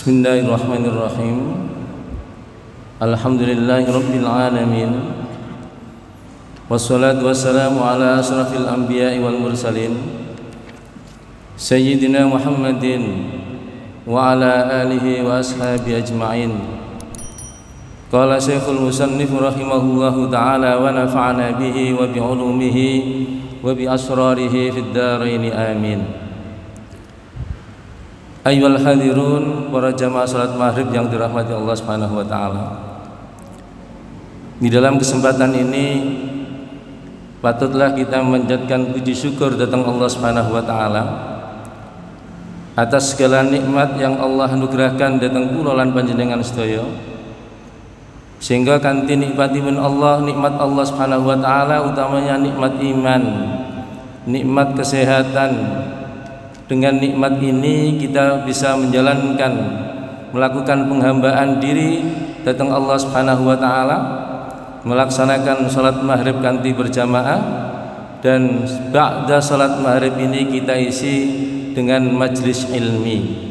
Bismillahirrahmanirrahim. Alhamdulillahirabbil alamin. Wassalatu wassalamu ala asrafil anbiya'i wal mursalin Sayyidina Muhammadin wa ala alihi wa ashabihi ajma'in. Qala Syekhul Musannif rahimahullahu ta'ala wa nafa'ana bihi wa bi'ulumihi wa bi asrarihi fid dharain amin. Ayyuhal hadirun, para jamaah salat maghrib yang dirahmati Allah Subhanahu wa taala. Di dalam kesempatan ini patutlah kita menjadikan puji syukur datang Allah Subhanahu wa taala atas segala nikmat yang Allah anugerahkan datang kula lan panjenengan sedaya, sehingga kanthi nikmatipun Allah, nikmat Allah Subhanahu wa taala utamanya nikmat iman, nikmat kesehatan. Dengan nikmat ini kita bisa menjalankan, melakukan penghambaan diri datang Allah Subhanahu wa taala, melaksanakan salat maghrib kanthi berjamaah, dan ba'da salat maghrib ini kita isi dengan majlis ilmi.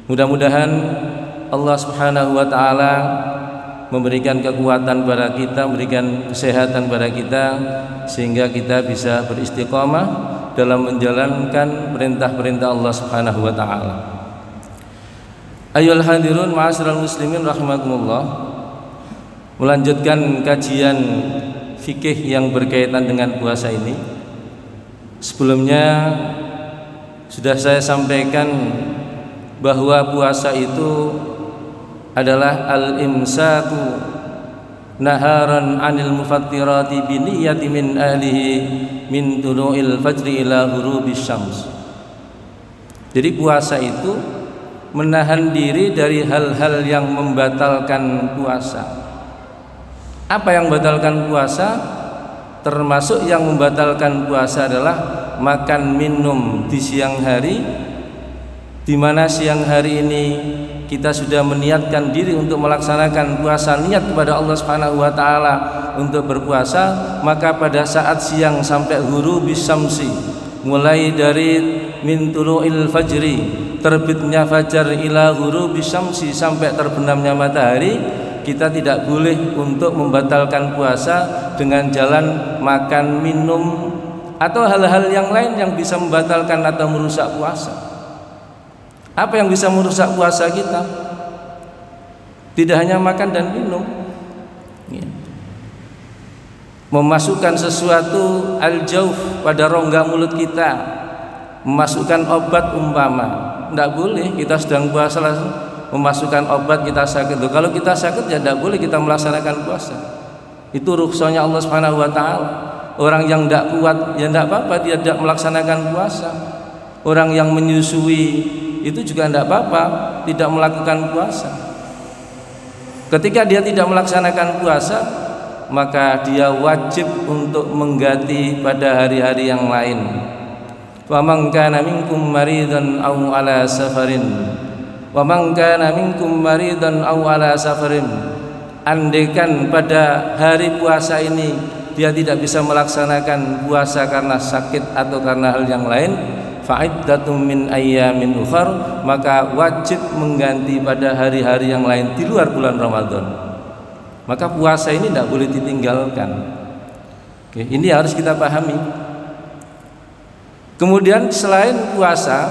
Mudah-mudahan Allah Subhanahu wa taala memberikan kekuatan kepada kita, memberikan kesehatan kepada kita, sehingga kita bisa beristiqamah dalam menjalankan perintah-perintah Allah Subhanahu wa taala. Ayyuhal hadirun ma'asyiral muslimin rahimakumullah. Melanjutkan kajian fikih yang berkaitan dengan puasa ini. Sebelumnya sudah saya sampaikan bahwa puasa itu adalah al-imsaku naharan anil mufattirati biniyati min ahlihi min tulu'il fajri ila ghurubis syams. Jadi puasa itu menahan diri dari hal-hal yang membatalkan puasa. Apa yang membatalkan puasa? Termasuk yang membatalkan puasa adalah makan minum di siang hari, di mana siang hari ini kita sudah meniatkan diri untuk melaksanakan puasa, niat kepada Allah Subhanahu wa taala untuk berpuasa, maka pada saat siang sampai ghurubis syamsi, mulai dari min tulu'il fajri, terbitnya fajar, ila ghurubis syamsi, sampai terbenamnya matahari, kita tidak boleh untuk membatalkan puasa dengan jalan makan, minum, atau hal-hal yang lain yang bisa membatalkan atau merusak puasa. Apa yang bisa merusak puasa kita? Tidak hanya makan dan minum, memasukkan sesuatu al-jauf pada rongga mulut kita, memasukkan obat umpama, tidak boleh. Kita sedang puasa langsung memasukkan obat, kita sakit. Kalau kita sakit ya tidak boleh kita melaksanakan puasa. Itu rukhsahnya Allah Subhanahu wa taala. Orang yang tidak kuat ya tidak apa-apa, dia tidak melaksanakan puasa. Orang yang menyusui itu juga tidak apa-apa, tidak melakukan puasa. Ketika dia tidak melaksanakan puasa, maka dia wajib untuk mengganti pada hari-hari yang lain. Wa man kana minkum maridan aw ala safarin, wa man kana minkum maridan aw ala safarin. Andaikan pada hari puasa ini dia tidak bisa melaksanakan puasa karena sakit atau karena hal yang lain, fa'iddatum min ayyamin ukhar, maka wajib mengganti pada hari-hari yang lain di luar bulan Ramadan. Maka puasa ini tidak boleh ditinggalkan. Oke, ini harus kita pahami. Kemudian selain puasa,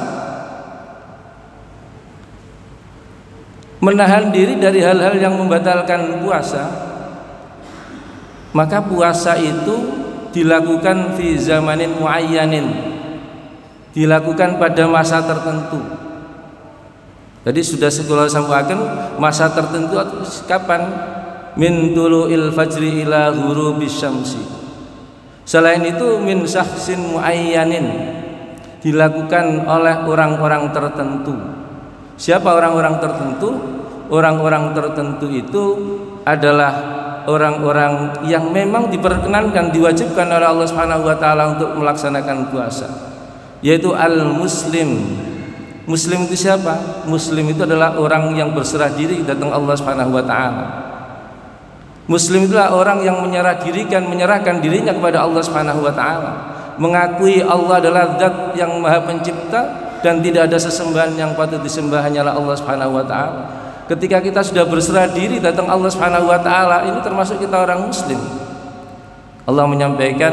menahan diri dari hal-hal yang membatalkan puasa, maka puasa itu dilakukan fi zamanin muayyanin, dilakukan pada masa tertentu. Jadi sudah sekolah sampaikan masa tertentu kapan? Min tulu'il fajri ila ghurubis syamsi. Selain itu min syakhsin muayyanin, dilakukan oleh orang-orang tertentu. Siapa orang-orang tertentu? Orang-orang tertentu itu adalah orang-orang yang memang diperkenankan, diwajibkan oleh Allah Subhanahu wa taala untuk melaksanakan puasa, yaitu al-muslim. Muslim itu siapa? Muslim itu adalah orang yang berserah diri datang Allah Subhanahu wa taala. Muslim itulah orang yang menyerahkan dirinya kepada Allah Subhanahu wa taala, mengakui Allah adalah zat yang maha pencipta dan tidak ada sesembahan yang patut disembah hanyalah Allah Subhanahu wa taala. Ketika kita sudah berserah diri datang Allah Subhanahu wa taala, ini termasuk kita orang muslim. Allah menyampaikan,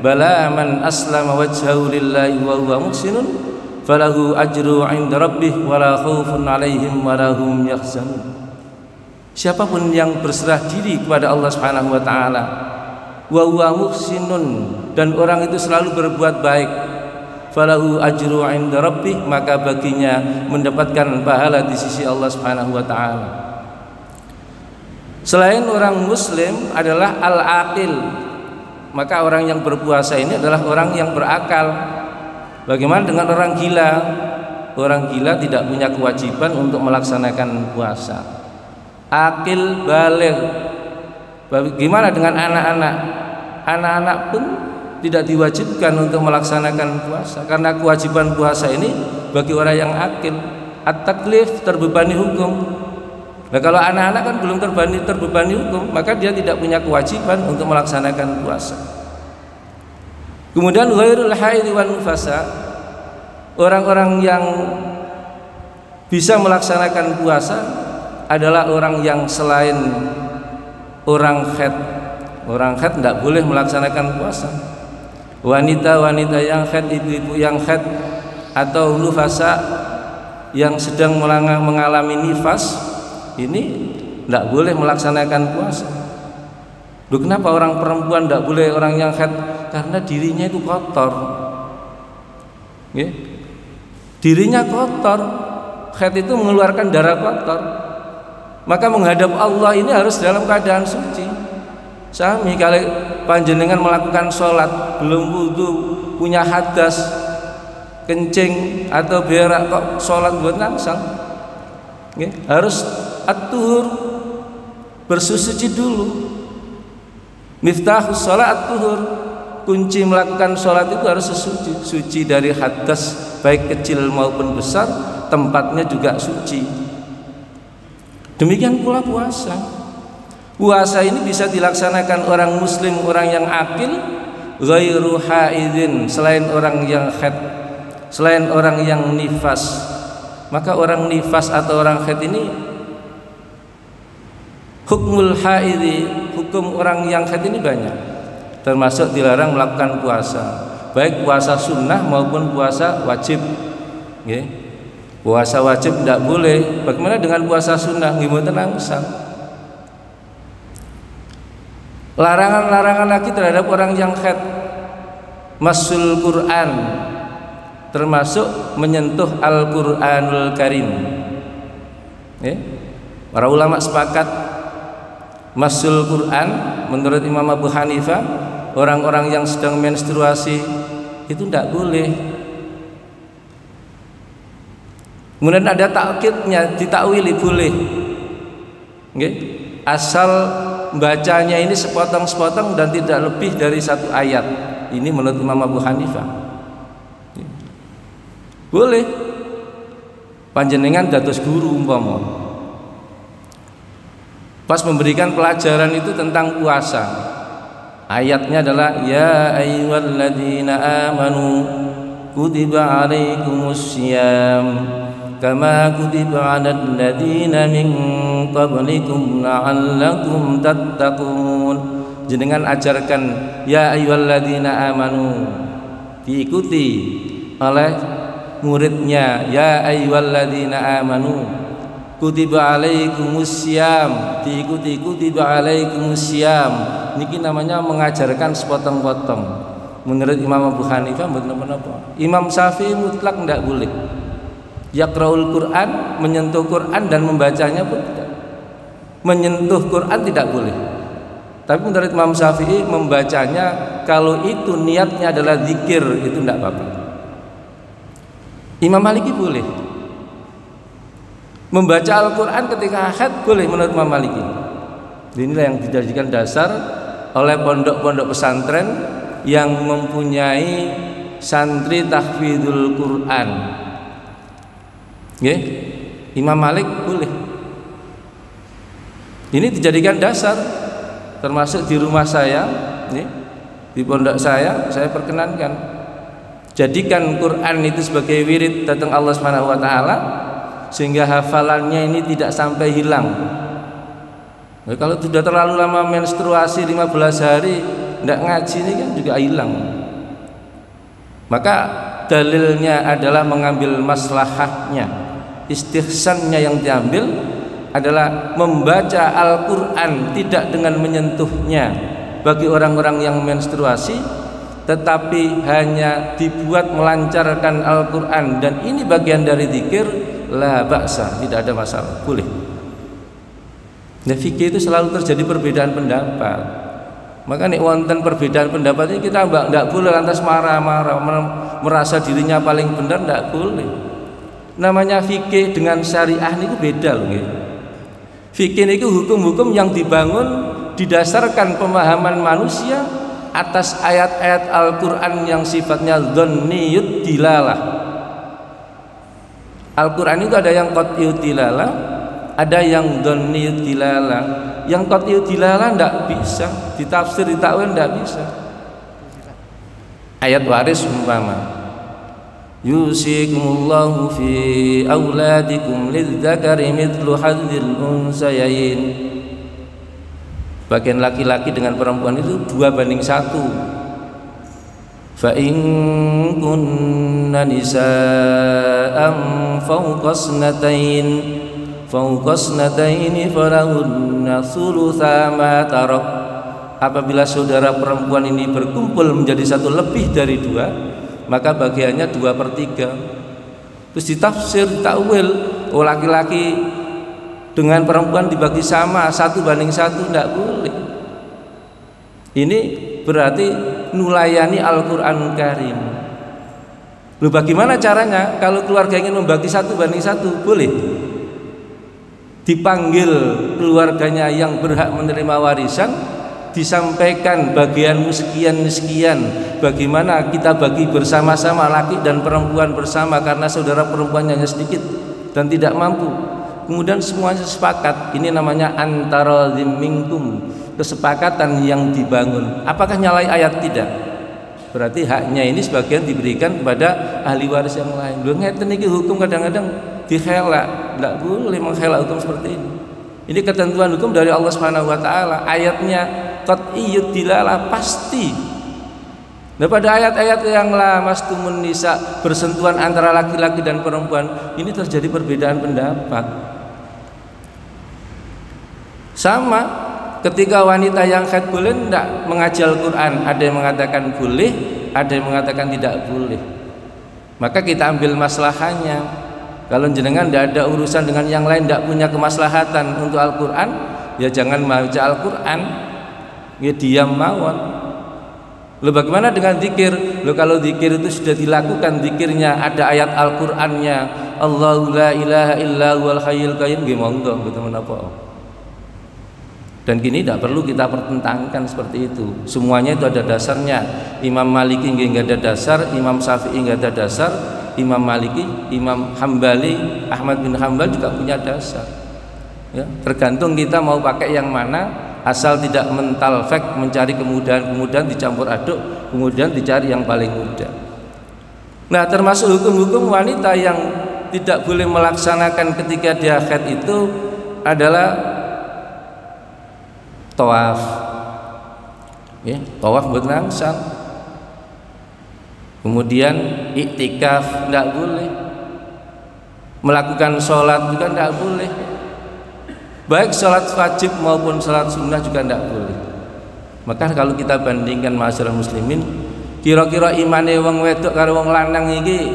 bala man aslama wajhahu lillahi wa huwa muhsinun falahu ajru 'inda rabbih wala khaufun 'alaihim wala hum yahzanun. Siapapun yang berserah diri kepada Allah Subhanahu wa taala, wa huwa muhsinun, dan orang itu selalu berbuat baik, falahu ajru 'inda rabbih, maka baginya mendapatkan pahala di sisi Allah Subhanahu wa taala. Selain orang muslim adalah al-aqil, maka orang yang berpuasa ini adalah orang yang berakal. Bagaimana dengan orang gila? Orang gila tidak punya kewajiban untuk melaksanakan puasa. Akil baligh. Bagaimana dengan anak-anak? Anak-anak pun tidak diwajibkan untuk melaksanakan puasa, karena kewajiban puasa ini bagi orang yang akil. At-taklif, terbebani hukum. Nah, kalau anak-anak kan belum terbebani hukum, maka dia tidak punya kewajiban untuk melaksanakan puasa. Kemudian ghairul haid wan nufasa, orang-orang yang bisa melaksanakan puasa adalah orang yang selain orang haid. Orang haid tidak boleh melaksanakan puasa. Wanita-wanita yang haid, ibu-ibu yang haid, atau nufasa yang sedang mengalami nifas, ini tidak boleh melaksanakan puasa. Loh, kenapa orang perempuan tidak boleh, orang yang haid? Karena dirinya itu kotor. Dirinya kotor. Haid itu mengeluarkan darah kotor. Maka menghadap Allah ini harus dalam keadaan suci. Sami kalau panjenengan melakukan sholat belum wudu, punya hadas, kencing atau berak, kok sholat buat nangsang, harus at-tuhur, bersuci dulu. Miftahus sholat at-tuhur, kunci melakukan sholat itu harus suci. Suci dari hadas baik kecil maupun besar, tempatnya juga suci. Demikian pula puasa. Puasa ini bisa dilaksanakan orang muslim, orang yang akil, ghairu haidin, selain orang yang haid, selain orang yang nifas. Maka orang nifas atau orang haid ini, hukmul haidi, hukum orang yang haid ini banyak, termasuk dilarang melakukan puasa, baik puasa sunnah maupun puasa wajib. Puasa wajib tidak boleh. Bagaimana dengan puasa sunnah? Gimana nangsang? Larangan-larangan lagi terhadap orang yang haid, masul Quran, termasuk menyentuh Al-Quranul Karim. Para ulama sepakat masul Quran, menurut Imam Abu Hanifah, orang-orang yang sedang menstruasi itu tidak boleh. Kemudian ada takkidnya, ditakwili boleh. Asal bacanya ini sepotong-sepotong dan tidak lebih dari satu ayat. Ini menurut Imam Abu Hanifah. Boleh. Panjenengan dados guru umpama, pas memberikan pelajaran itu tentang puasa, ayatnya adalah ya ayyuhalladzina amanu kutiba alaikumussyiyam kama kutiba 'alal ladzina min qablikum la'allakum tattaqun. Jenengan ajarkan ya ayyuhalladzina amanu, diikuti oleh muridnya, ya ayyuhalladzina amanu kutiba alaikumussyiyam, diikuti kutiba alaikumussyiyam. Niki namanya mengajarkan sepotong-potong. Menurut Imam Abu Hanifah benar-benar. Imam Syafi'i mutlak tidak boleh. Yaqra'ul Quran, menyentuh Quran dan membacanya pun tidak. Menyentuh Quran tidak boleh. Tapi menurut Imam Syafi'i membacanya, kalau itu niatnya adalah zikir, itu tidak apa-apa. Imam Maliki boleh. Membaca Al-Quran ketika haid boleh menurut Imam Maliki. Inilah yang dijadikan dasar oleh pondok-pondok pesantren yang mempunyai santri tahfidzul Quran. Imam Malik boleh. Ini dijadikan dasar, termasuk di rumah saya, di pondok saya perkenankan. Jadikan Quran itu sebagai wirid datang Allah Subhanahu wa taala sehingga hafalannya ini tidak sampai hilang. Nah, kalau sudah terlalu lama menstruasi 15 hari tidak ngaji ini kan juga hilang. Maka dalilnya adalah mengambil maslahahnya, istihsannya yang diambil adalah membaca Al-Quran tidak dengan menyentuhnya bagi orang-orang yang menstruasi, tetapi hanya dibuat melancarkan Al-Quran, dan ini bagian dari zikir, la ba'sa, tidak ada masalah, boleh. Nah, fikih itu selalu terjadi perbedaan pendapat. Maka nih wonten perbedaan pendapat ini kita tidak boleh lantas marah-marah merasa dirinya paling benar, tidak boleh. Namanya fikih dengan syariah ini beda loh. Fikih itu hukum-hukum yang dibangun didasarkan pemahaman manusia atas ayat-ayat Al-Quran yang sifatnya dhanniyud dilalah. Al-Quran itu ada yang qat'iyud dilalah, ada yang dhanniyud dilalah. Yang qat'iyud dilalah tidak bisa ditafsir, ditakwil, tidak bisa. Ayat waris umpama, yusikumullahu fi auladikum lidzakari mithlu hadzil unsayain. Bagian laki-laki dengan perempuan itu 2:1. Fa in kunna nisaan fawqasnatain falahunna thulutsa ma tarak. Apabila saudara perempuan ini berkumpul menjadi satu lebih dari 2, maka bagiannya 2/3. Terus ditafsir, ditakwil, oh laki-laki dengan perempuan dibagi sama 1:1, tidak boleh. Ini berarti nulayani Al-Quran Karim. Lalu bagaimana caranya? Kalau keluarga ingin membagi 1:1, boleh dipanggil keluarganya yang berhak menerima warisan, disampaikan bagianmu sekian, bagaimana kita bagi bersama-sama, laki dan perempuan bersama, karena saudara perempuannya hanya sedikit dan tidak mampu. Kemudian semuanya sepakat, ini namanya antara minkum, kesepakatan yang dibangun. Apakah nyalai ayat? Tidak. Berarti haknya ini sebagian diberikan kepada ahli waris yang lain. Lu ngeten iki hukum kadang-kadang dikhelak, tidak boleh menghelak hukum seperti ini. Ini ketentuan hukum dari Allah Subhanahu wa taala. Ayatnya qat'iyyud dilalah, pasti. Nah, pada ayat-ayat yang lamastumun nisa, bersentuhan antara laki-laki dan perempuan, ini terjadi perbedaan pendapat. Sama ketika wanita yang haid boleh tidak mengaji Al-Quran, ada yang mengatakan boleh, ada yang mengatakan tidak boleh. Maka kita ambil maslahahnya. Kalau jenengan tidak ada urusan dengan yang lain, tidak punya kemaslahatan untuk Al-Quran, ya jangan baca Al-Quran, ya diam mawon. Lalu bagaimana dengan zikir? Lalu kalau zikir itu sudah dilakukan, zikirnya ada ayat Al-Qur'annya, Allahu la ilaha illa huwal hayyul qayyum, nggih monggo mboten menapa. Dan gini tidak perlu kita pertentangkan seperti itu. Semuanya itu ada dasarnya. Imam Maliki nggak ada dasar, Imam Syafi'i nggak ada dasar, Imam Maliki, Imam Hambali, Ahmad bin Hambal juga punya dasar. Ya, tergantung kita mau pakai yang mana, asal tidak mental fake, mencari kemudahan dicampur aduk, kemudian dicari yang paling mudah. Nah, termasuk hukum-hukum wanita yang tidak boleh melaksanakan ketika dia haid itu adalah tawaf. Ya, tawaf buat langsung. Kemudian iktikaf tidak boleh. Melakukan sholat juga tidak boleh. Baik sholat wajib maupun sholat sunnah juga tidak boleh. Maka kalau kita bandingkan masyarakat muslimin, kira-kira imane wong wedok karo wong lanang iki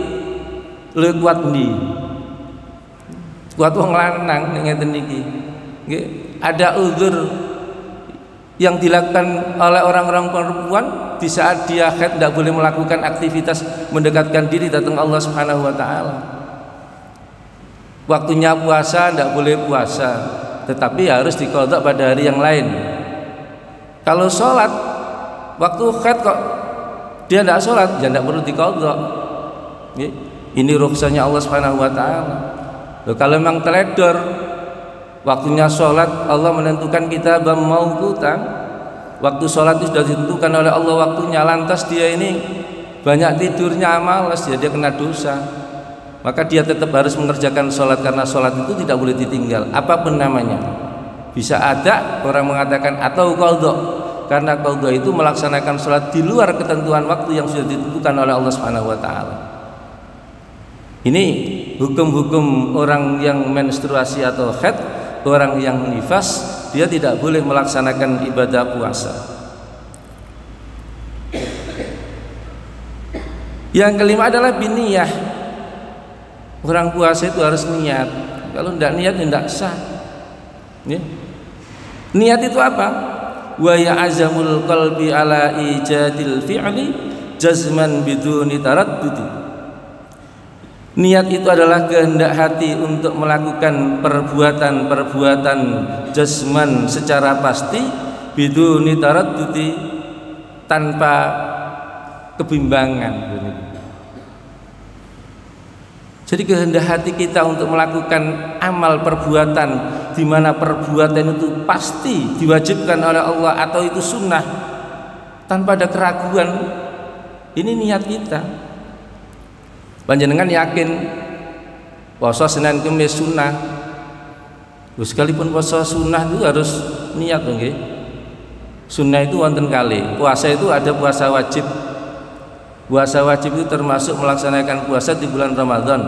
luwih kuat ndi? Kuat wong lanang ngeten iki. Nggih, ada uzur yang dilakukan oleh orang-orang perempuan di saat dia haid, tidak boleh melakukan aktivitas mendekatkan diri datang Allah Subhanahu wa taala. Waktunya puasa tidak boleh puasa, tetapi harus diqadha pada hari yang lain. Kalau sholat waktu haid kok dia tidak sholat, ya tidak perlu diqadha. Ini rukhsahnya Allah Subhanahu wa taala. Kalau memang teledor waktunya sholat, Allah menentukan kita mauqutan, waktu sholat itu sudah ditentukan oleh Allah waktunya, lantas dia ini banyak tidurnya, malas, ya dia kena dosa. Maka dia tetap harus mengerjakan sholat, karena sholat itu tidak boleh ditinggal apapun namanya. Bisa ada orang mengatakan atau qadha, karena qadha itu melaksanakan sholat di luar ketentuan waktu yang sudah ditentukan oleh Allah Subhanahu wa taala. Ini hukum-hukum orang yang menstruasi atau haid, orang yang nifas, dia tidak boleh melaksanakan ibadah puasa. Yang kelima adalah biniyah. Orang puasa itu harus niat. Kalau tidak niat tidak sah. Ya. Niat itu apa? Wa ya'azamul qalbi ala ijadil fi'li jazman biduni taraddudi. Niat itu adalah kehendak hati untuk melakukan perbuatan-perbuatan jazman secara pasti, biduni taraddudi, tanpa kebimbangan. Jadi kehendak hati kita untuk melakukan amal perbuatan di mana perbuatan itu pasti diwajibkan oleh Allah atau itu sunnah tanpa ada keraguan, ini niat kita. Panjenengan yakin puasa Senin Kamis sunnah, sekalipun puasa sunnah itu harus niat, nggih. Sunnah itu wonten kali, puasa itu ada puasa wajib. Puasa wajib itu termasuk melaksanakan puasa di bulan Ramadan.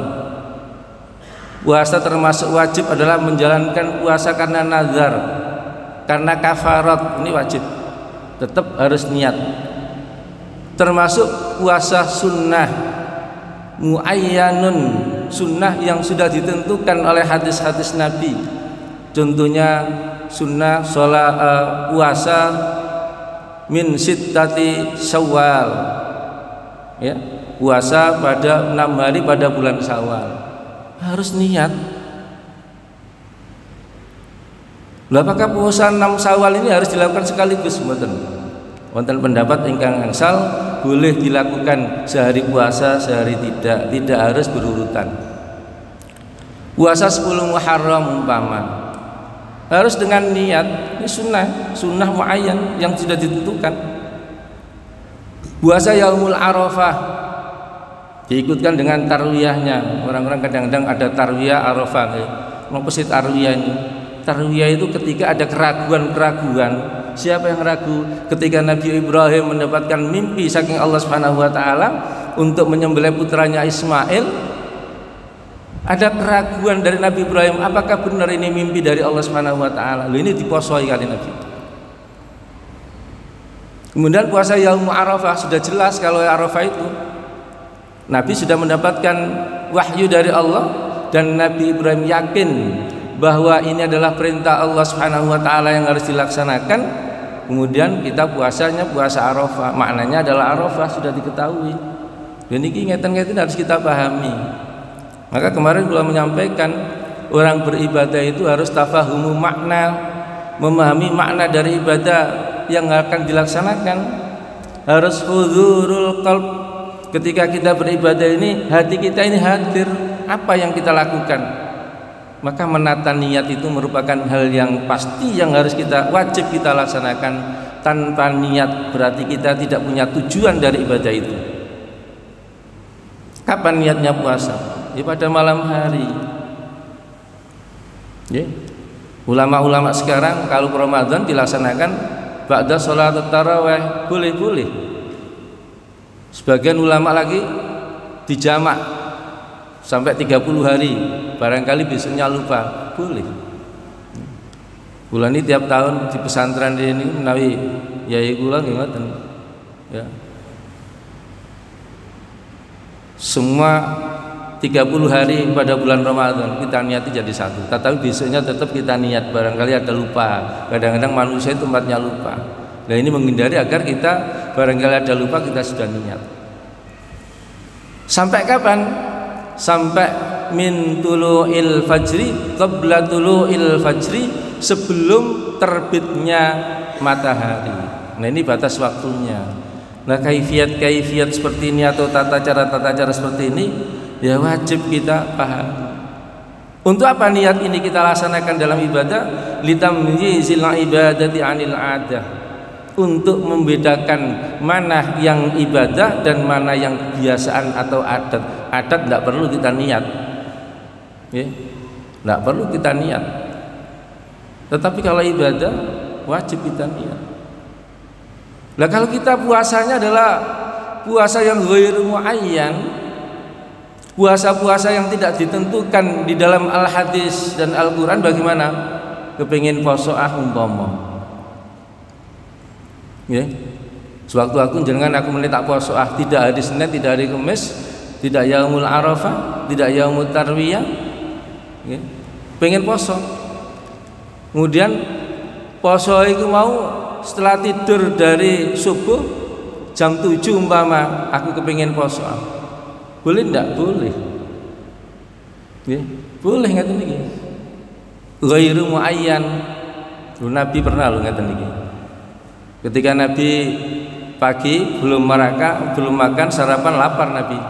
Puasa termasuk wajib adalah menjalankan puasa karena nazar, karena kafarat, ini wajib, tetap harus niat. Termasuk puasa sunnah muayyanun, sunnah yang sudah ditentukan oleh hadis-hadis Nabi. Contohnya sunnah sholat puasa min sittati Syawal, ya, puasa pada 6 hari pada bulan Syawal, harus niat. Lah apakah puasa 6 Syawal ini harus dilakukan sekaligus? Mboten. Wonten pendapat ingkang angsal boleh dilakukan sehari puasa, sehari tidak harus berurutan. Puasa 10 Muharram umpama harus dengan niat, ini sunnah muayyan yang sudah ditentukan. Puasa Yaumul Arafah diikutkan dengan tarwiyahnya. Orang-orang kadang-kadang ada tarwiyah Arafah, apa sih tarwiyah ini? Tarwiyah itu ketika ada keraguan-keraguan. Siapa yang ragu ketika Nabi Ibrahim mendapatkan mimpi saking Allah Subhanahu wa taala untuk menyembelih putranya Ismail? Ada keraguan dari Nabi Ibrahim, apakah benar ini mimpi dari Allah Subhanahu wa taala? Ini diposoi kali Nabi. Kemudian puasa Yaum Arafah, sudah jelas kalau Arafah itu Nabi sudah mendapatkan wahyu dari Allah dan Nabi Ibrahim yakin bahwa ini adalah perintah Allah Subhanahu wa taala yang harus dilaksanakan. Kemudian kita puasanya puasa Arafah, maknanya adalah Arafah sudah diketahui. Dan ini ngeten-ngeten harus kita pahami. Maka kemarin beliau menyampaikan orang beribadah itu harus tafahumu makna, memahami makna dari ibadah yang akan dilaksanakan. Harus huzurul qalb. Ketika kita beribadah ini, hati kita ini hadir apa yang kita lakukan. Maka menata niat itu merupakan hal yang pasti yang harus wajib kita laksanakan. Tanpa niat berarti kita tidak punya tujuan dari ibadah itu. Kapan niatnya puasa? Ya pada malam hari. Ya. Ulama-ulama sekarang kalau Ramadan dilaksanakan ba'da sholat tarawih, boleh-boleh. Sebagian ulama lagi dijamak sampai 30 hari, barangkali besoknya lupa, boleh. Bulan ini tiap tahun di pesantren ini menawi yai kula nggih ngoten. Ya. Semua 30 hari pada bulan Ramadan kita niati jadi satu. Tetapi besoknya tetap kita niat, barangkali ada lupa. Kadang-kadang manusia itu tempatnya lupa. Nah ini menghindari agar kita barangkali ada lupa kita sudah niat. Sampai kapan? Sampai min tulu'il fajri, qabla tulu'il fajri, sebelum terbitnya matahari. Nah ini batas waktunya. Nah kaifiat seperti ini atau tata cara seperti ini ya wajib kita paham. Untuk apa niat ini kita laksanakan dalam ibadah? Litamyizil ibadati 'anil 'adah. untuk membedakan mana yang ibadah dan mana yang kebiasaan atau adat. Adat tidak perlu kita niat, ya, tidak perlu kita niat. Tetapi kalau ibadah wajib kita niat. Nah kalau kita puasanya adalah puasa yang ghairu muayyan, puasa-puasa yang tidak ditentukan di dalam al-hadis dan Al-Quran, bagaimana? Kepingin poso umpama, ya, sewaktu-waktu jangan aku tak poso tidak hari Senin, tidak hari Kamis, tidak yaumul Arafah, tidak yaumul tarwiyah, ya, pengen poso. Kemudian poso itu mau setelah tidur dari subuh jam 7 umpama aku kepingin poso, boleh ndak? Boleh, ya, boleh ngaten niki. Ghairu muayyan. Nabi pernah lho ngaten niki. Ketika Nabi pagi belum makan sarapan, lapar Nabi.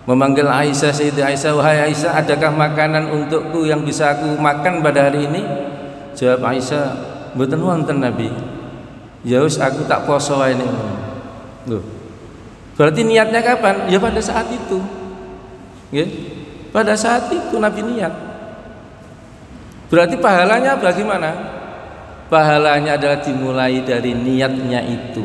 Memanggil Aisyah, Sayyidati Aisyah, wahai Aisyah, adakah makanan untukku yang bisa aku makan pada hari ini? Jawab Aisyah, mboten wonten Nabi. Ya wis aku tak poso wae ning. Loh. Berarti niatnya kapan? Ya pada saat itu. Ya. Pada saat itu Nabi niat. Berarti pahalanya bagaimana? Pahalanya adalah dimulai dari niatnya itu.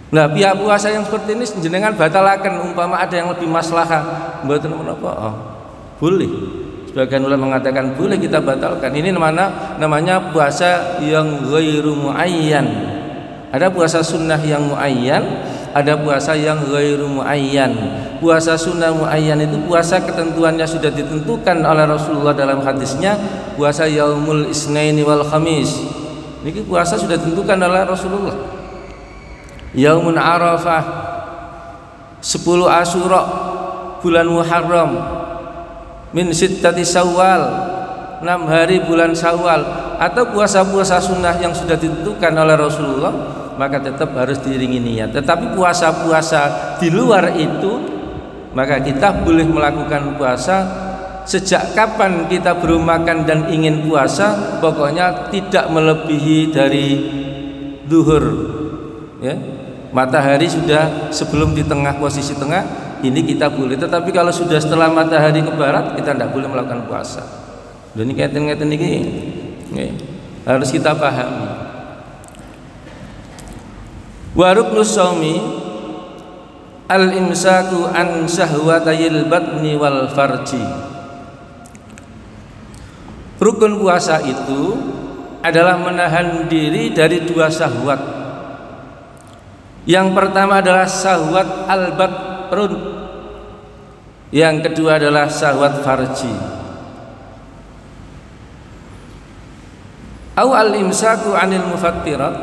Nah, pihak puasa yang seperti ini jenengan batalaken umpama ada yang lebih maslahah, mboten menapa? Oh, boleh. Sebagian ulama mengatakan boleh kita batalkan. Ini namanya puasa yang ghairu muayyan. Ada puasa sunnah yang muayyan, ada puasa yang ghairu muayyan. Puasa sunnah muayyan itu puasa ketentuannya sudah ditentukan oleh Rasulullah dalam hadisnya, puasa yaumul isnaini wal khamis. Ini puasa sudah ditentukan oleh Rasulullah. Yaumun Arafah, 10 Asyura, bulan Muharram, min sittati Syawal, 6 hari bulan Syawal, atau puasa-puasa sunnah yang sudah ditentukan oleh Rasulullah, maka tetap harus diiringi niat. Tetapi puasa-puasa di luar itu, maka kita boleh melakukan puasa sejak kapan kita belum makan dan ingin puasa, pokoknya tidak melebihi dari zuhur, ya. Matahari sudah sebelum di tengah, posisi tengah, ini kita boleh. Tetapi kalau sudah setelah matahari ke barat, kita tidak boleh melakukan puasa. Dan ini kaitan-kaitan ini, ya, harus kita pahami. Wa ruknus shaumi al-imsaku an syahwatayil batni wal farji. Rukun puasa itu adalah menahan diri dari 2 syahwat. Yang pertama adalah syahwat al-bat, perut. Yang kedua adalah syahwat farji. Au al-imsaku anil mufattirat,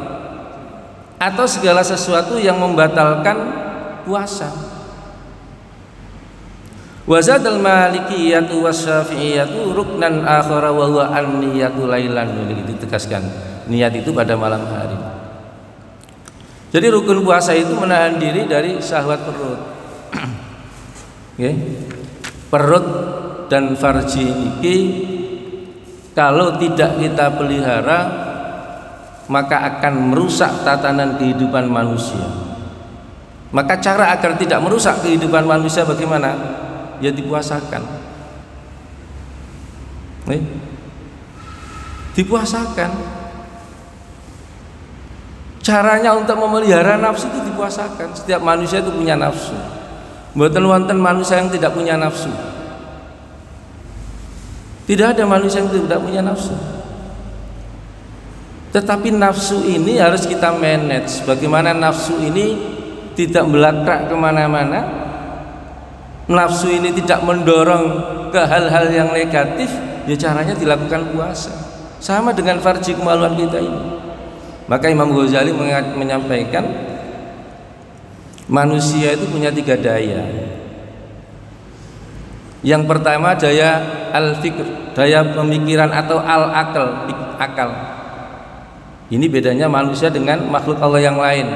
atau segala sesuatu yang membatalkan puasa. Wa zadal malikiyatu wasyafi'iyatu ruknan akhara wa huwa an-niyatu lailan. Ini ditegaskan, niat itu pada malam hari. Jadi rukun puasa itu menahan diri dari syahwat perut. Okay. Perut dan farji ini kalau tidak kita pelihara, maka akan merusak tatanan kehidupan manusia. Maka cara agar tidak merusak kehidupan manusia bagaimana? Ya dipuasakan. Dipuasakan. Caranya untuk memelihara nafsu itu dipuasakan. Setiap manusia itu punya nafsu. Mboten wonten manusia yang tidak punya nafsu. Tidak ada manusia yang tidak punya nafsu. Tetapi nafsu ini harus kita manage. Bagaimana nafsu ini tidak melakrak kemana-mana, nafsu ini tidak mendorong ke hal-hal yang negatif, ya caranya dilakukan puasa. Sama dengan farji, kemaluan kita ini. Maka Imam Ghazali menyampaikan manusia itu punya 3 daya. Yang pertama daya al-fikr, daya pemikiran atau al-akal, akal. Ini bedanya manusia dengan makhluk Allah yang lain.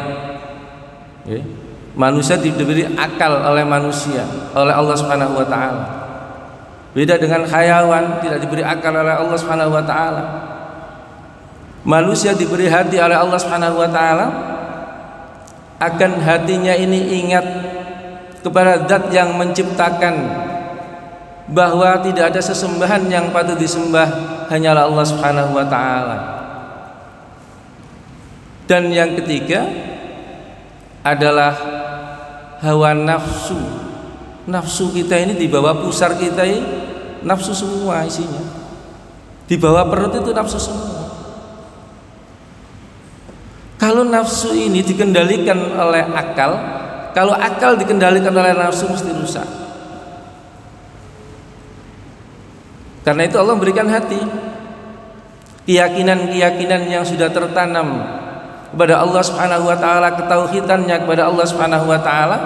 Manusia diberi akal oleh manusia, oleh Allah Subhanahu wa taala. Beda dengan hayawan, tidak diberi akal oleh Allah Subhanahu wa taala. Manusia diberi hati oleh Allah Subhanahu wa taala, akan hatinya ini ingat kepada zat yang menciptakan, bahwa tidak ada sesembahan yang patut disembah hanyalah Allah Subhanahu wa taala. Dan yang ketiga adalah hawa nafsu. Nafsu kita ini di bawah pusar kita ini nafsu semua isinya. Di bawah perut itu nafsu semua. Kalau nafsu ini dikendalikan oleh akal, kalau akal dikendalikan oleh nafsu mesti rusak. Karena itu Allah memberikan hati, keyakinan-keyakinan yang sudah tertanam kepada Allah Subhanahu wa taala, ketauhidannya kepada Allah Subhanahu wa taala,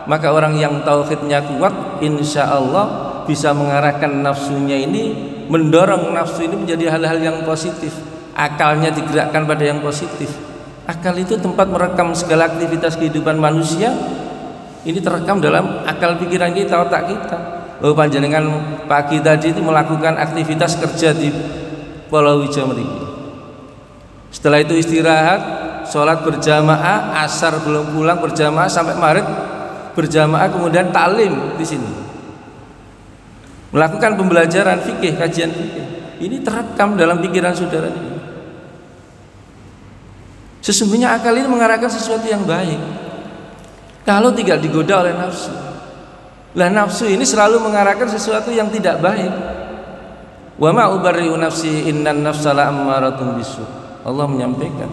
maka orang yang tauhidnya kuat insya Allah bisa mengarahkan nafsunya ini, mendorong nafsu ini menjadi hal-hal yang positif. Akalnya digerakkan pada yang positif. Akal itu tempat merekam segala aktivitas kehidupan manusia. Ini terekam dalam akal pikiran kita, otak kita. Oh, panjenengan pagi tadi itu melakukan aktivitas kerja di Pulau Wijamriki. Setelah itu istirahat, sholat berjamaah, asar belum pulang berjamaah sampai maghrib berjamaah, kemudian taklim di sini. Melakukan pembelajaran fikih, kajian fikih. Ini terekam dalam pikiran saudara ini. Sesungguhnya akal ini mengarahkan sesuatu yang baik kalau tidak digoda oleh nafsu. Lah nafsu ini selalu mengarahkan sesuatu yang tidak baik. Wa ma ubarri'u nafsi innan nafsa la'ammaratun bisu. Allah menyampaikan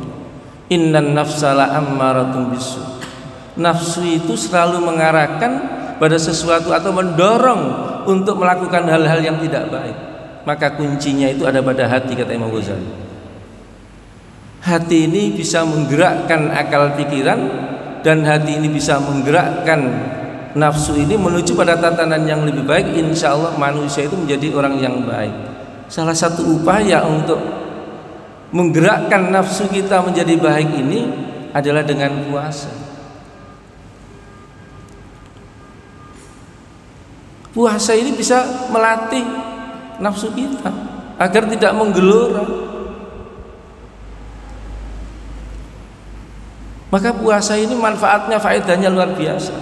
innan nafsa la'ammaratun bisu. Nafsu itu selalu mengarahkan pada sesuatu atau mendorong untuk melakukan hal-hal yang tidak baik. Maka kuncinya itu ada pada hati, kata Imam Ghazali. Hati ini bisa menggerakkan akal pikiran, dan hati ini bisa menggerakkan nafsu ini menuju pada tatanan yang lebih baik. Insya Allah manusia itu menjadi orang yang baik. Salah satu upaya untuk menggerakkan nafsu kita menjadi baik ini adalah dengan puasa. Puasa ini bisa melatih nafsu kita agar tidak menggelora. Maka puasa ini manfaatnya, faedahnya luar biasa.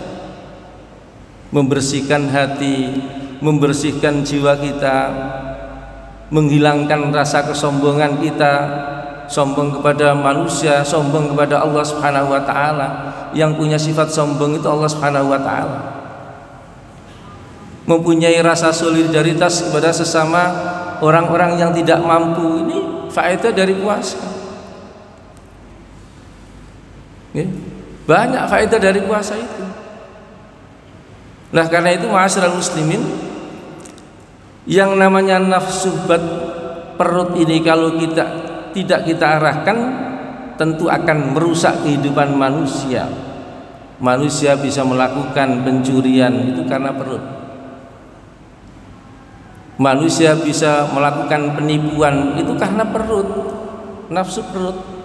Membersihkan hati, membersihkan jiwa kita, menghilangkan rasa kesombongan kita, sombong kepada manusia, sombong kepada Allah Subhanahu wa taala. Yang punya sifat sombong itu Allah Subhanahu wa taala. Mempunyai rasa solidaritas kepada sesama orang-orang yang tidak mampu, ini faedah dari puasa. Banyak faedah dari puasa itu. Nah, karena itu ma'asyiral muslimin, yang namanya nafsu perut ini kalau kita tidak kita arahkan, tentu akan merusak kehidupan manusia. Manusia bisa melakukan pencurian itu karena perut. Manusia bisa melakukan penipuan itu karena perut, nafsu perut.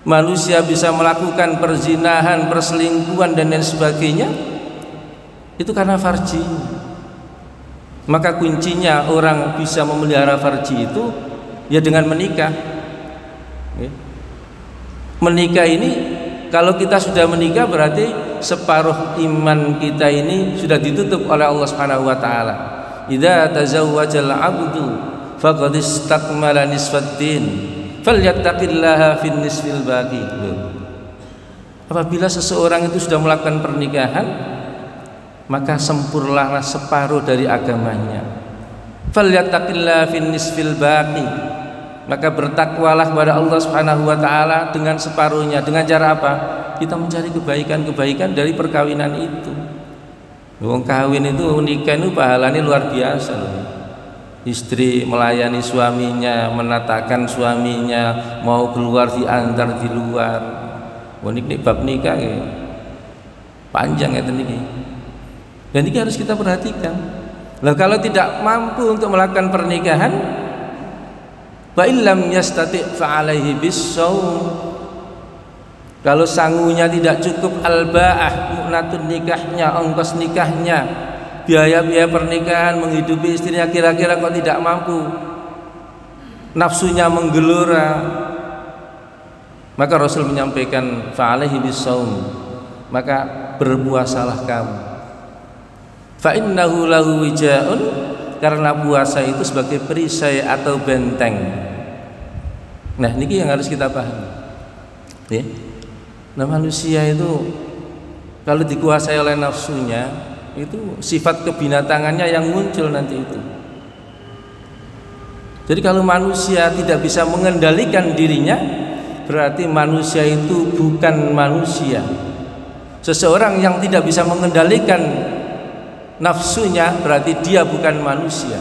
Manusia bisa melakukan perzinahan, perselingkuhan dan lain sebagainya itu karena farji. Maka kuncinya orang bisa memelihara farji itu ya dengan menikah. Menikah ini, kalau kita sudah menikah berarti separuh iman kita ini sudah ditutup oleh Allah Subhanahu wa taala. Idza tazawwajal 'abdu faqad istakmala nisfaddin falyattaqillaha fin nisfil baqi. Apabila seseorang itu sudah melakukan pernikahan, maka sempurnalah separuh dari agamanya. Falyattaqillaha fin nisfil baqi. Maka bertakwalah kepada Allah Subhanahu wa taala dengan separuhnya. Dengan cara apa? Kita mencari kebaikan-kebaikan dari perkawinan itu. Wong kawin itu, nikah itu pahalanya luar biasa loh. Istri melayani suaminya, menatakan suaminya, mau keluar diantar di luar. Ini bab nikah ya. Panjang ya ini. Dan ini harus kita perhatikan. Nah, kalau tidak mampu untuk melakukan pernikahan, fa illam yastati' fa alaihi bis-shaum. Kalau sangunya tidak cukup al-ba'ah, mu'natun nikahnya, ongkos nikahnya, biaya-biaya pernikahan, menghidupi istrinya kira-kira kok tidak mampu, nafsunya menggelora, Maka Rasul menyampaikan fa'alaihi bisawm, maka berpuasalah kamu. Fa innahu lahu wijaun, karena puasa itu sebagai perisai atau benteng. Nah, ini yang harus kita pahami. Ya. Nah, manusia itu kalau dikuasai oleh nafsunya, itu sifat kebinatangannya yang muncul nanti itu. Jadi kalau manusia tidak bisa mengendalikan dirinya, berarti manusia itu bukan manusia. Seseorang yang tidak bisa mengendalikan nafsunya, berarti dia bukan manusia.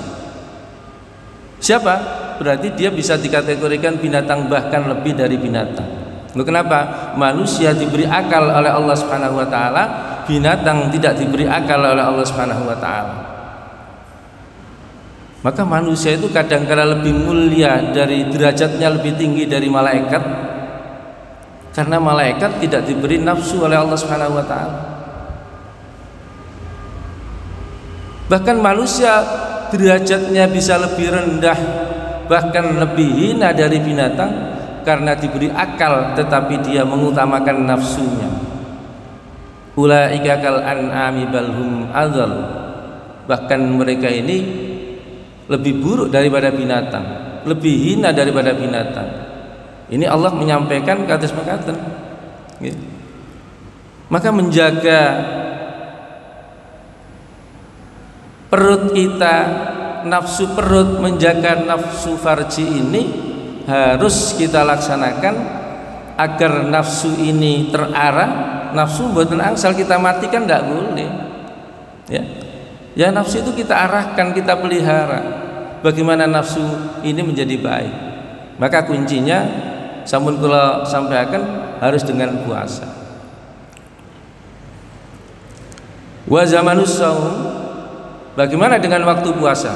Siapa? Berarti dia bisa dikategorikan binatang, bahkan lebih dari binatang. Loh, kenapa? Manusia diberi akal oleh Allah Subhanahu wa taala, binatang tidak diberi akal oleh Allah Subhanahu wa taala. Maka manusia itu kadang-kala lebih mulia, dari derajatnya lebih tinggi dari malaikat, karena malaikat tidak diberi nafsu oleh Allah Subhanahu wa taala. Bahkan manusia derajatnya bisa lebih rendah, bahkan lebih hina dari binatang, karena diberi akal tetapi dia mengutamakan nafsunya. Ulaika kal an'ami bal hum adhal, bahkan mereka ini lebih buruk daripada binatang, lebih hina daripada binatang. Ini Allah menyampaikan kados mekaten. Maka menjaga perut kita, nafsu perut, menjaga nafsu farji ini harus kita laksanakan agar nafsu ini terarah. Nafsu mboten angsal kita matikan, tidak boleh. Ya, nafsu itu kita arahkan, kita pelihara. Bagaimana nafsu ini menjadi baik? Maka kuncinya sampun kula sampaikan harus dengan puasa. Wa zamanus shaum, bagaimana dengan waktu puasa?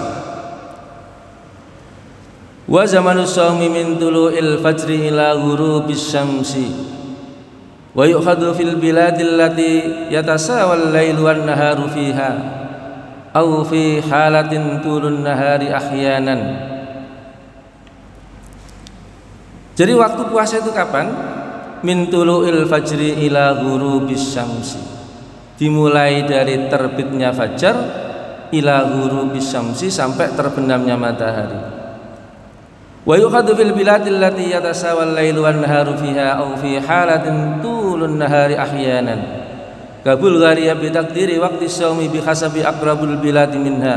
Wa zamanus shaumi min tulu'il fajri ila ghurubis syamsi wa yu'khadhu fil biladil lati yatasawal lailu wan naharu fiha aw fi halatin tulun nahari ahyanan. Jadi waktu puasa itu kapan? Min tulu'il fajri ila ghurubis syamsi, dimulai dari terbitnya fajar ila ghurubis syamsi, sampai terbenamnya matahari. Wa yukhadhu fil biladil lati yatasawal lailu wan naharu fiha aw fi halatin tulun nahari ahyanan kabul ghariya bi taqdiri waqti shaumi bi hasabi aqrabul biladi minha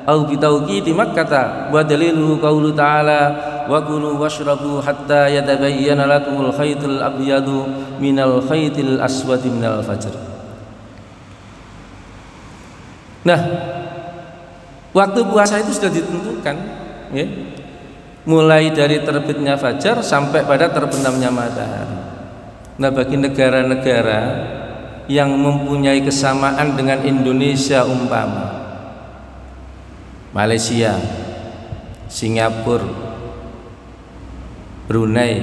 aw bi tawqiti makkah wa dalilu qaulu ta'ala wa kulu washrabu hatta yatabayyana lakumul khaytul abyadu minal khaytil aswadi minal fajr. Nah, waktu puasa itu sudah ditentukan, ya, mulai dari terbitnya fajar sampai pada terbenamnya matahari. Nah, bagi negara-negara yang mempunyai kesamaan dengan Indonesia, umpama Malaysia, Singapura, Brunei,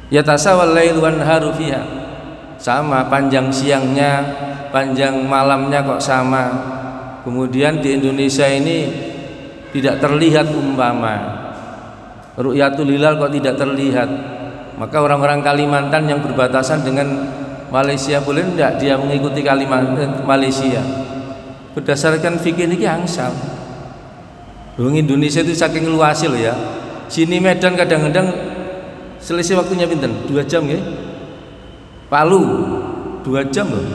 ya tasawal lailu wan naharu fiha, sama panjang siangnya, panjang malamnya kok sama. Kemudian di Indonesia ini tidak terlihat, umpama ru'yatul hilal kok tidak terlihat, maka orang-orang Kalimantan yang berbatasan dengan Malaysia boleh tidak dia mengikuti Kalimantan Malaysia? Berdasarkan fikih ini angsal. Indonesia itu saking luasnya loh ya. Sini Medan kadang-kadang selisih waktunya pinten? 2 jam ya. Palu 2 jam loh.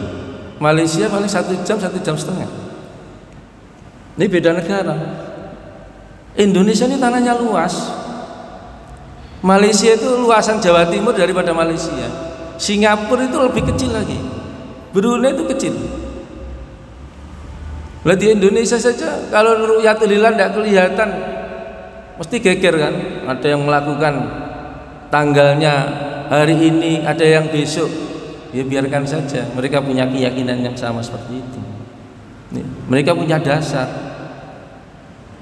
Malaysia paling 1 jam, 1 jam setengah. Ini beda negara. Indonesia ini tanahnya luas. Malaysia itu luasan Jawa Timur daripada Malaysia. Singapura itu lebih kecil lagi. Brunei itu kecil. Di Indonesia saja kalau ru'yatul hilal tidak kelihatan, mesti geger kan. Ada yang melakukan tanggalnya hari ini, ada yang besok. Ya biarkan saja, mereka punya keyakinan yang sama seperti itu. Mereka punya dasar.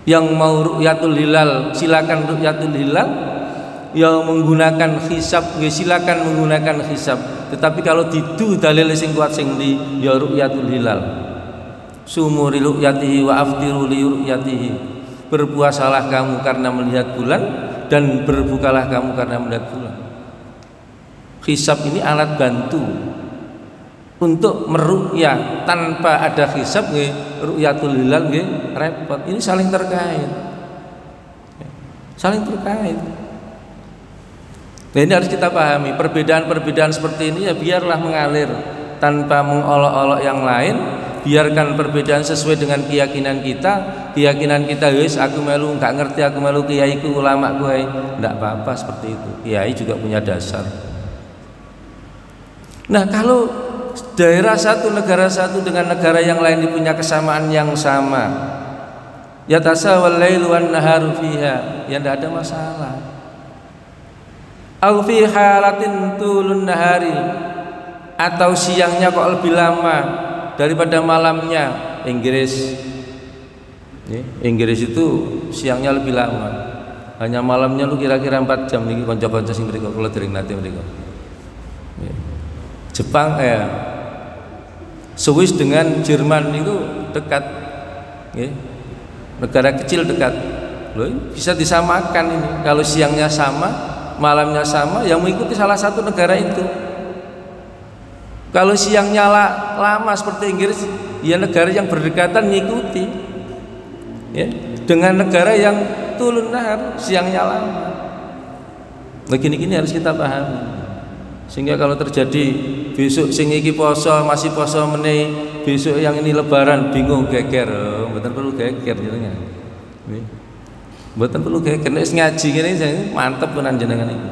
Yang mau ru'yatul hilal silakan ru'yatul hilal, yang menggunakan hisab silakan menggunakan hisab. Tetapi kalau didu dalil sing kuat sing di ya ru'yatul hilal. Sumuri ru'yatihi wa aftiru li ru'yatihi. Berpuasalah kamu karena melihat bulan, dan berbukalah kamu karena melihat bulan. Hisab ini alat bantu untuk meru'yah. Tanpa ada hisab ru'yatul hilal repot. Ini saling terkait. Saling terkait. Nah, ini harus kita pahami. Perbedaan-perbedaan seperti ini ya biarlah mengalir tanpa mengolok-olok yang lain. Biarkan perbedaan sesuai dengan keyakinan kita. Keyakinan kita, wis aku melu nggak ngerti, aku melu kiaiku, ulamaku, nggak apa-apa seperti itu. Kiai juga punya dasar. Nah, kalau daerah satu, negara satu dengan negara yang lain punya kesamaan yang sama, yatasawal lailu wan naharu fiha, ya tidak ada masalah. Au fi halatin tulun nahari, atau siangnya kok lebih lama daripada malamnya. Inggris itu siangnya lebih lama, hanya malamnya lu kira-kira 4 jam. Niki kanca-kanca sing mriko kula dereng nate mriko. Jepang Swiss dengan Jerman itu dekat, negara kecil dekat. Loh, bisa disamakan ini. Kalau siangnya sama, malamnya sama, yang mengikuti salah satu negara itu. Kalau siangnya lama seperti Inggris, ya negara yang berdekatan mengikuti. Ya, dengan negara yang tulun nahar, siangnya lama. Nah, gini-gini harus kita pahami. Sehingga kalau terjadi besok sing iki poso masih poso meneh, besok yang ini lebaran bingung geger, mboten perlu geger jenengan. Mboten perlu geger, nek ngaji ngene mantep tenan jenengan iki.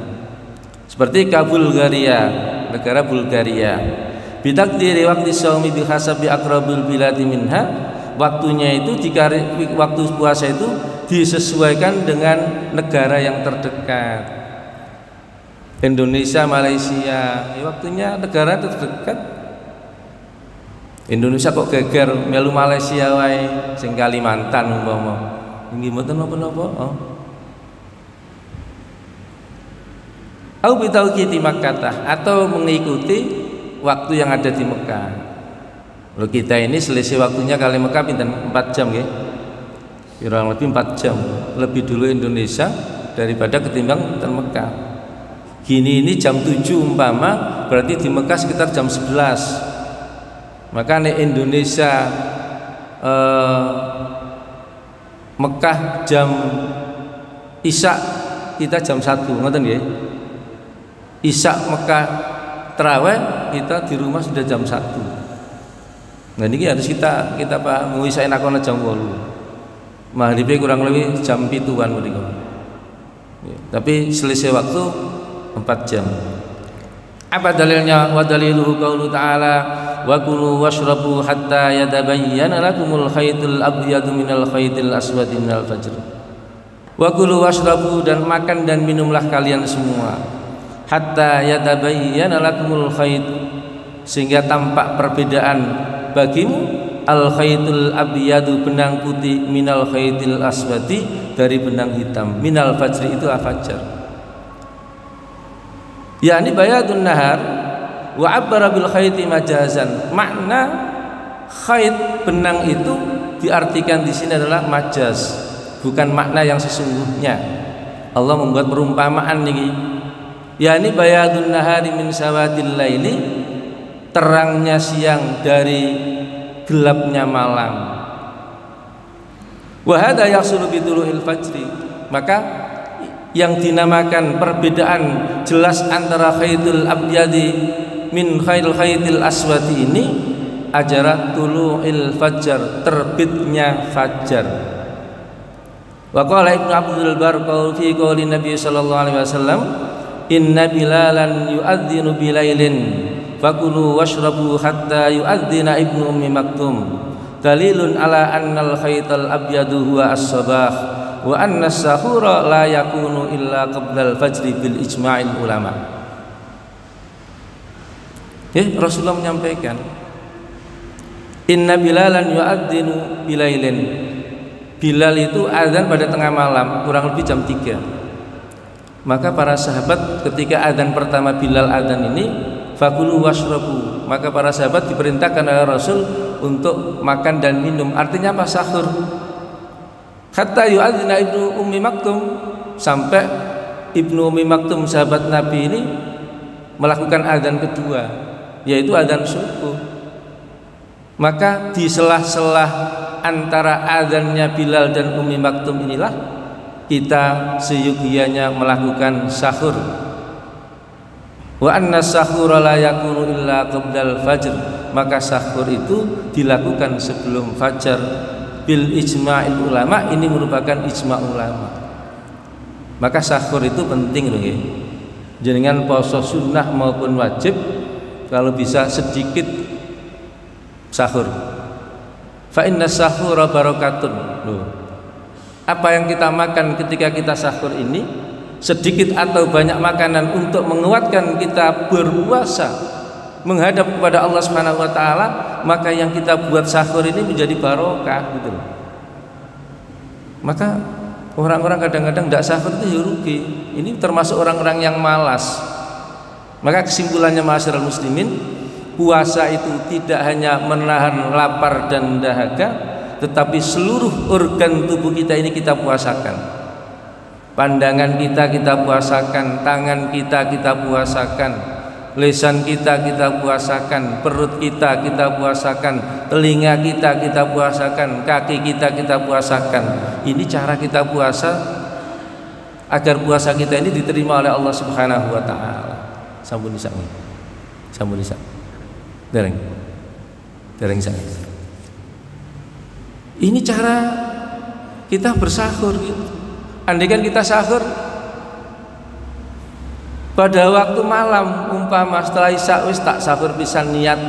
Seperti Bulgaria, negara Bulgaria. Bitakdiri waktu shaumi bihasabi aqrabil biladi minha, waktunya itu waktu puasa itu disesuaikan dengan negara yang terdekat. Indonesia, Malaysia, waktunya negara terdekat. Indonesia kok geger melu Malaysia wae, sing Kalimantan umpama. Nggih mboten napa-napa. Au bitauqiti Makkah, atau mengikuti waktu yang ada di Mekah. Lalu kita ini selisih waktunya kali Mekah pinten 4 jam nggih. Kurang lebih 4 jam lebih dulu Indonesia daripada ketimbang Mekah. Gini ini jam 7 umpama, berarti di Mekah sekitar jam 11. Maka nih Indonesia Mekah jam Isya, kita jam 1, ngoten nggih. Isya Mekah terawih, kita di rumah sudah jam 1. Nah ini harus kita paham. Isya enak jam 8. Maghribnya kurang lebih jam 7-an mriko. Tapi selisih waktu 4 jam. Apa dalilnya? Wa daliluhu qaulu ta'ala wa kulu washrabu hatta yatabayyana lakumul khaytul abyadu minal khaytil aswadi minal fajr. Wa kulu washrabu, dan makan dan minumlah kalian semua, hatta yatabayyana lakumul khayt, sehingga tampak perbedaan bagimu, al khaytul abyadu, benang putih, minal khaytil aswadi, dari benang hitam, minal fajri, itu fajar. Yani bayadun nahar wa abbara bil khayti majazan. Makna khayt, benang itu diartikan di sini adalah majaz, bukan makna yang sesungguhnya. Allah membuat perumpamaan ini. Yani bayadun nahari min sawadil laili, terangnya siang dari gelapnya malam. Wa hadza yahsulu bi tulu'il fajri. Maka yang dinamakan perbedaan jelas antara khaytul abyadi min khaytil aswadi ini ajarat tulu'il fajar, terbitnya fajar. Wa qala Ibnu Abdul Bar fi qouli Nabi sallallahu alaihi wasallam, inna bilalan yu'adzinu bilailin fakulu washrabu hatta yu'adzina Ibnu Ummi Maktum, dalilun ala annal khaytal abyadu huwa as-sabah wa anna as-sahura la yakunu illa qabla al-fajri bil ijma'il ulama. Rasulullah menyampaikan, inna bilalan yu'adzinu bilailin, Bilal itu azan pada tengah malam, kurang lebih jam 3. Maka para sahabat ketika azan pertama Bilal azan ini, fakulu washrabu, maka para sahabat diperintahkan oleh Rasul untuk makan dan minum. Artinya apa? Sahur. Hatta yu'adzina Ibnu Ummi Maktum, sampai Ibnu Ummi Maktum sahabat Nabi ini melakukan adzan kedua, yaitu adzan subuh. Maka di sela-sela antara adzannya Bilal dan Ummi Maktum inilah kita seyogianya melakukan sahur. Wa anna sahura la yakunu illa qabdal fajr, maka sahur itu dilakukan sebelum fajar bil ijma'il ulama, ini merupakan ijma' ulama. Maka sahur itu penting loh ya. Jenengan poso sunnah maupun wajib kalau bisa sedikit sahur. Fa inna sahura barakatun. Loh. Apa yang kita makan ketika kita sahur ini, sedikit atau banyak makanan untuk menguatkan kita berpuasa menghadap kepada Allah Subhanahu wa taala, maka yang kita buat sahur ini menjadi barokah gitu loh. Maka orang-orang kadang-kadang tidak sahur itu ya rugi. Ini termasuk orang-orang yang malas. Maka kesimpulannya ma'asyiral muslimin, puasa itu tidak hanya menahan lapar dan dahaga, tetapi seluruh organ tubuh kita ini kita puasakan. Pandangan kita puasakan, tangan kita puasakan, lisan kita puasakan, perut kita puasakan, telinga kita puasakan, kaki kita puasakan. Ini cara kita puasa agar puasa kita ini diterima oleh Allah Subhanahu wa taala. Sampun isa. Dereng isa. Ini cara kita bersahur gitu. Andaikan kita sahur pada waktu malam, umpama setelah isya wis tak sahur bisa niat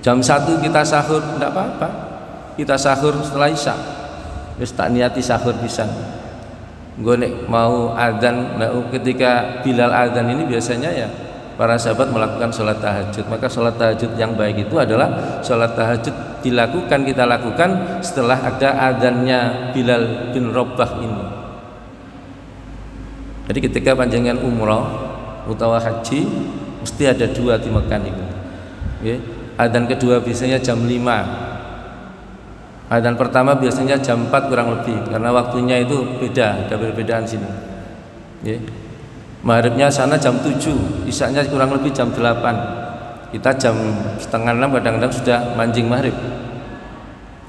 jam 1 kita sahur, tidak apa-apa. Kita sahur setelah isya wis tak niati sahur bisa. Gue nek mau adzan, ketika Bilal adzan ini biasanya ya para sahabat melakukan sholat tahajud. Maka sholat tahajud yang baik itu adalah sholat tahajud kita lakukan setelah ada adzannya Bilal bin Rabah ini. Jadi ketika panjenengan umrah utawa haji mesti ada dua di Mekah itu. Ya, adzan kedua biasanya jam 5. Adzan pertama biasanya jam 4 kurang lebih, karena waktunya itu beda, ada perbedaan sini. Ya. Maghribnya sana jam 7, isyaknya kurang lebih jam 8. Kita jam setengah 6 kadang-kadang sudah mancing maghrib.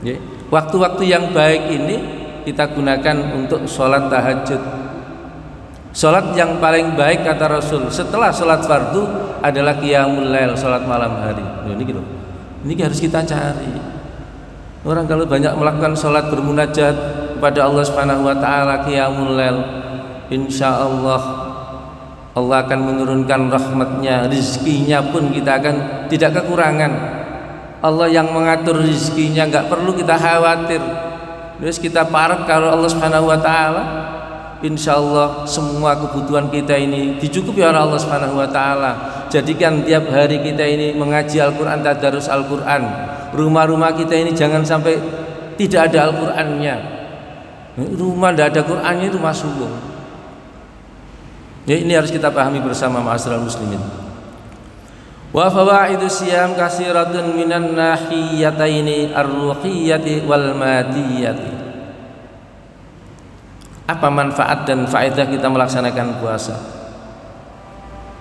Ya. Waktu-waktu yang baik ini kita gunakan untuk sholat tahajud. Sholat yang paling baik kata Rasul setelah sholat fardu adalah qiyamul lail, sholat malam hari. Nah, ini gitu. Ini harus kita cari. Orang kalau banyak melakukan sholat bermunajat kepada Allah Subhanahu wa taala qiyamul lail, insyaallah Allah akan menurunkan rahmatnya, rizkinya pun kita akan tidak kekurangan. Allah yang mengatur rizkinya, nggak perlu kita khawatir. Terus kita parek kalau Allah Subhanahu wa taala, insyaallah semua kebutuhan kita ini dicukupi oleh Allah Subhanahu wa taala. Jadikan tiap hari kita ini mengaji Al-Qur'an, tadarus Al-Qur'an. Rumah-rumah kita ini jangan sampai tidak ada Al-Qur'annya. Rumah tidak ada Qur'annya itu rumah subuh. Ya, ini harus kita pahami bersama ma'asyiral muslimin. Wa fawaidu siyam katsiratun minan nahiyataini ar-ruhiyyati wal madiyati. Apa manfaat dan faedah kita melaksanakan puasa?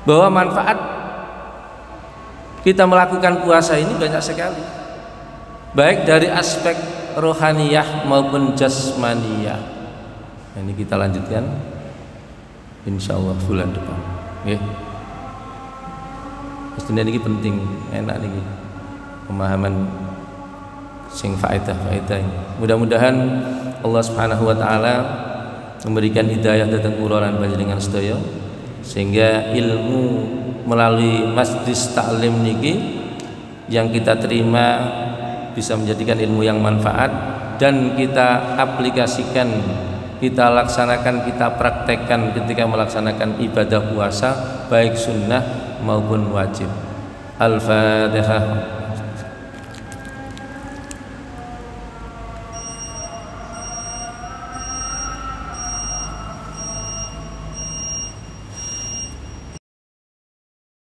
Bahwa manfaat kita melakukan puasa ini banyak sekali, baik dari aspek rohaniyah maupun jasmaniyah. Ini kita lanjutkan insyaallah bulan depan. Nggih. Mestine niki penting, enak niki pemahaman sing faedah ini. Mudah-mudahan Allah Subhanahu wa taala memberikan hidayah dhateng kula lan panjenengan sedaya sehingga ilmu melalui Majlis Ta'lim niki yang kita terima bisa menjadikan ilmu yang manfaat dan kita aplikasikan, kita laksanakan, kita praktekkan ketika melaksanakan ibadah puasa baik sunnah maupun wajib. Al-Fatihah.